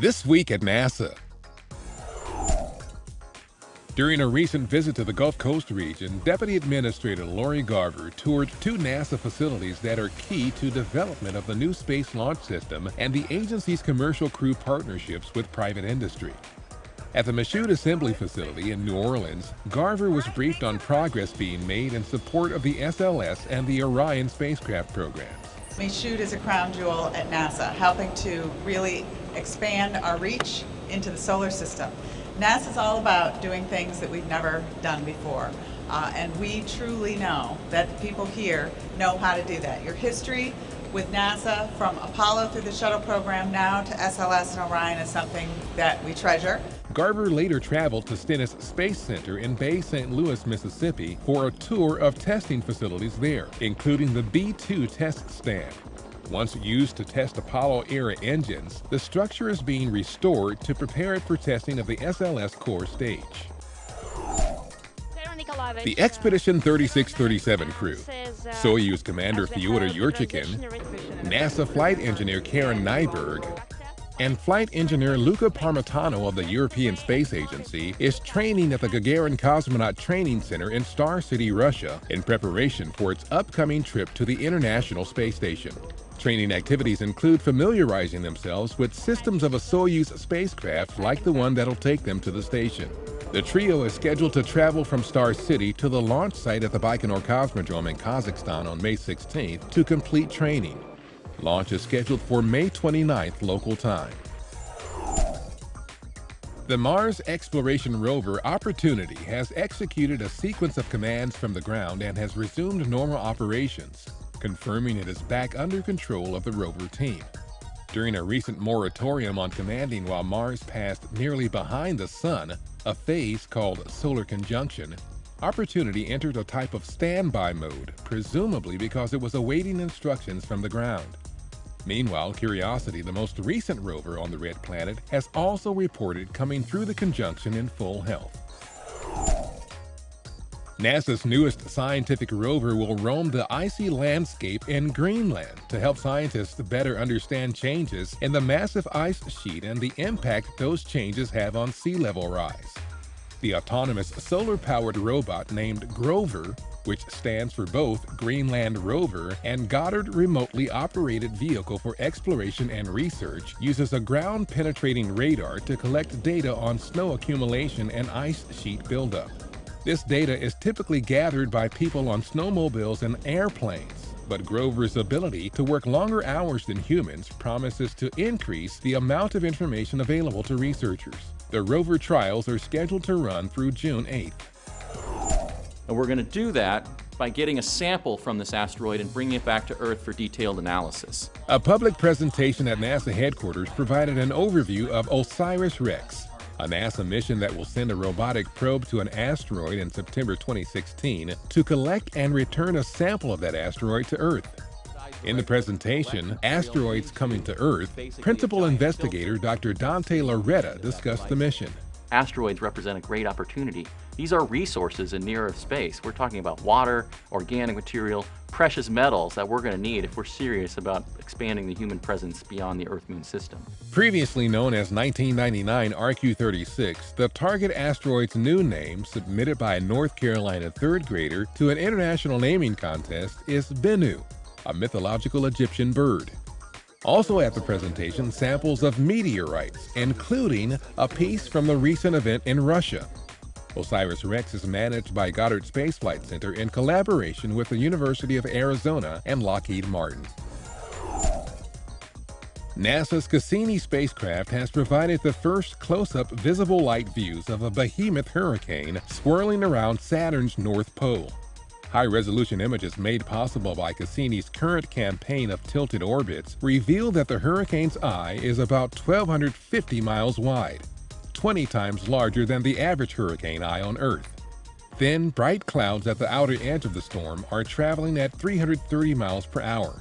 This week at NASA. During a recent visit to the Gulf Coast region, Deputy Administrator Lori Garver toured two NASA facilities that are key to development of the new space launch system and the agency's commercial crew partnerships with private industry. At the Michoud Assembly Facility in New Orleans, Garver was briefed on progress being made in support of the SLS and the Orion spacecraft programs. Michoud is a crown jewel at NASA, helping to really expand our reach into the solar system. NASA is all about doing things that we've never done before, and we truly know that the people here know how to do that. Your history with NASA, from Apollo through the shuttle program now to SLS and Orion, is something that we treasure. Garver later traveled to Stennis Space Center in Bay St. Louis, Mississippi for a tour of testing facilities there, including the B-2 test stand. Once used to test Apollo-era engines, the structure is being restored to prepare it for testing of the SLS core stage. The Expedition 3637 crew, Soyuz Commander Fyodor Yurchikhin, NASA flight engineer Karen Nyberg, and flight engineer Luca Parmitano of the European Space Agency is training at the Gagarin Cosmonaut Training Center in Star City, Russia, in preparation for its upcoming trip to the International Space Station. Training activities include familiarizing themselves with systems of a Soyuz spacecraft like the one that'll take them to the station. The trio is scheduled to travel from Star City to the launch site at the Baikonur Cosmodrome in Kazakhstan on May 16th to complete training. Launch is scheduled for May 29th local time. The Mars Exploration Rover Opportunity has executed a sequence of commands from the ground and has resumed normal operations, confirming it is back under control of the rover team. During a recent moratorium on commanding while Mars passed nearly behind the Sun, a phase called solar conjunction, Opportunity entered a type of standby mode, presumably because it was awaiting instructions from the ground. Meanwhile, Curiosity, the most recent rover on the red planet, has also reported coming through the conjunction in full health. NASA's newest scientific rover will roam the icy landscape in Greenland to help scientists better understand changes in the massive ice sheet and the impact those changes have on sea level rise. The autonomous solar-powered robot named Grover, which stands for both Greenland Rover and Goddard Remotely Operated Vehicle for Exploration and Research, uses a ground-penetrating radar to collect data on snow accumulation and ice sheet buildup. This data is typically gathered by people on snowmobiles and airplanes, but Grover's ability to work longer hours than humans promises to increase the amount of information available to researchers. The rover trials are scheduled to run through June 8th. And we're going to do that by getting a sample from this asteroid and bringing it back to Earth for detailed analysis. A public presentation at NASA headquarters provided an overview of OSIRIS-REx, a NASA mission that will send a robotic probe to an asteroid in September 2016 to collect and return a sample of that asteroid to Earth. In the presentation, Asteroids Coming to Earth, Principal Investigator Dr. Dante Loretta discussed the mission. Asteroids represent a great opportunity. These are resources in near-Earth space. We're talking about water, organic material, precious metals that we're going to need if we're serious about expanding the human presence beyond the Earth-Moon system. Previously known as 1999 RQ-36, the target asteroid's new name, submitted by a North Carolina third grader to an international naming contest, is Bennu, a mythological Egyptian bird. Also at the presentation, samples of meteorites, including a piece from the recent event in Russia. OSIRIS-REx is managed by Goddard Space Flight Center in collaboration with the University of Arizona and Lockheed Martin. NASA's Cassini spacecraft has provided the first close-up visible light views of a behemoth hurricane swirling around Saturn's North Pole. High-resolution images made possible by Cassini's current campaign of tilted orbits reveal that the hurricane's eye is about 1,250 miles wide, 20 times larger than the average hurricane eye on Earth. Thin, bright clouds at the outer edge of the storm are traveling at 330 miles per hour.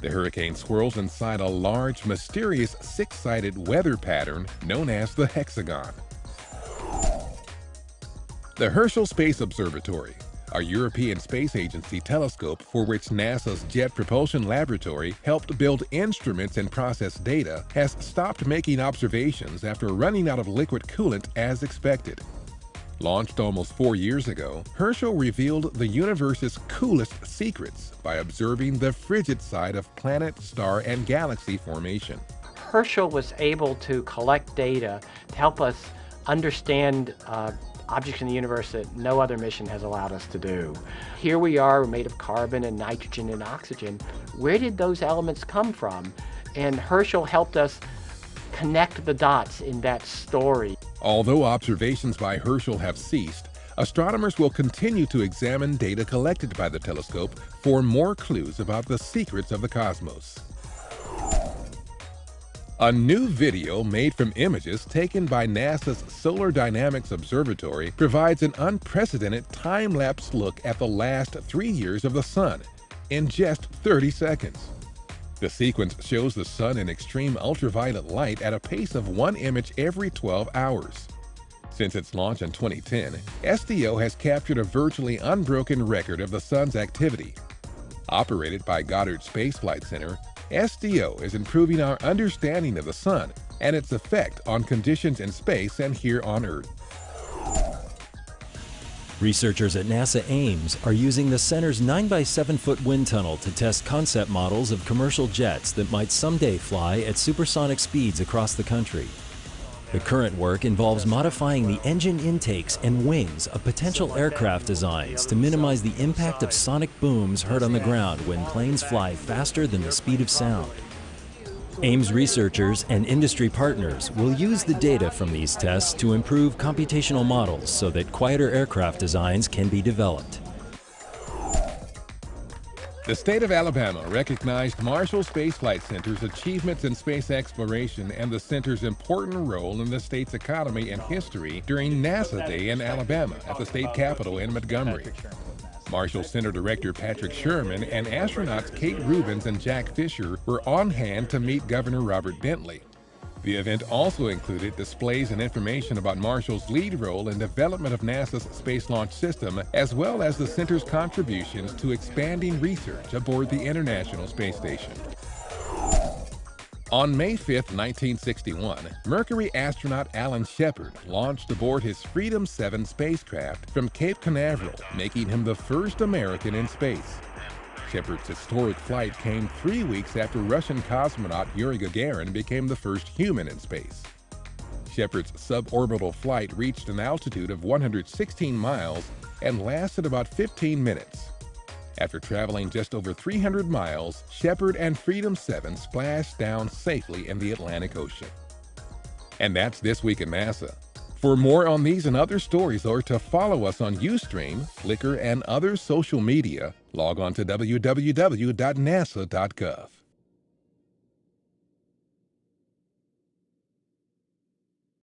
The hurricane swirls inside a large, mysterious six-sided weather pattern known as the hexagon. The Herschel Space Observatory, A European Space Agency telescope for which NASA's Jet Propulsion Laboratory helped build instruments and process data has stopped making observations after running out of liquid coolant as expected. Launched almost 4 years ago, Herschel revealed the universe's coolest secrets by observing the frigid side of planet, star, and galaxy formation. Herschel was able to collect data to help us understand objects in the universe that no other mission has allowed us to do. Here we are, we're made of carbon and nitrogen and oxygen. Where did those elements come from? And Herschel helped us connect the dots in that story. Although observations by Herschel have ceased, astronomers will continue to examine data collected by the telescope for more clues about the secrets of the cosmos. A new video made from images taken by NASA's Solar Dynamics Observatory provides an unprecedented time-lapse look at the last 3 years of the Sun in just 30 seconds. The sequence shows the Sun in extreme ultraviolet light at a pace of 1 image every 12 hours. Since its launch in 2010, SDO has captured a virtually unbroken record of the Sun's activity. Operated by Goddard Space Flight Center, SDO is improving our understanding of the Sun and its effect on conditions in space and here on Earth. Researchers at NASA Ames are using the center's 9x7-foot wind tunnel to test concept models of commercial jets that might someday fly at supersonic speeds across the country. The current work involves modifying the engine intakes and wings of potential aircraft designs to minimize the impact of sonic booms heard on the ground when planes fly faster than the speed of sound. Ames researchers and industry partners will use the data from these tests to improve computational models so that quieter aircraft designs can be developed. The state of Alabama recognized Marshall Space Flight Center's achievements in space exploration and the center's important role in the state's economy and history during NASA Day in Alabama at the state capitol in Montgomery. Marshall Center Director Patrick Sherman and astronauts Kate Rubins and Jack Fisher were on hand to meet Governor Robert Bentley. The event also included displays and information about Marshall's lead role in development of NASA's Space Launch System, as well as the center's contributions to expanding research aboard the International Space Station. On May 5, 1961, Mercury astronaut Alan Shepard launched aboard his Freedom 7 spacecraft from Cape Canaveral, making him the first American in space. Shepard's historic flight came 3 weeks after Russian cosmonaut Yuri Gagarin became the first human in space. Shepard's suborbital flight reached an altitude of 116 miles and lasted about 15 minutes. After traveling just over 300 miles, Shepard and Freedom 7 splashed down safely in the Atlantic Ocean. And that's This Week at NASA. For more on these and other stories, or to follow us on Ustream, Flickr, and other social media, log on to www.nasa.gov.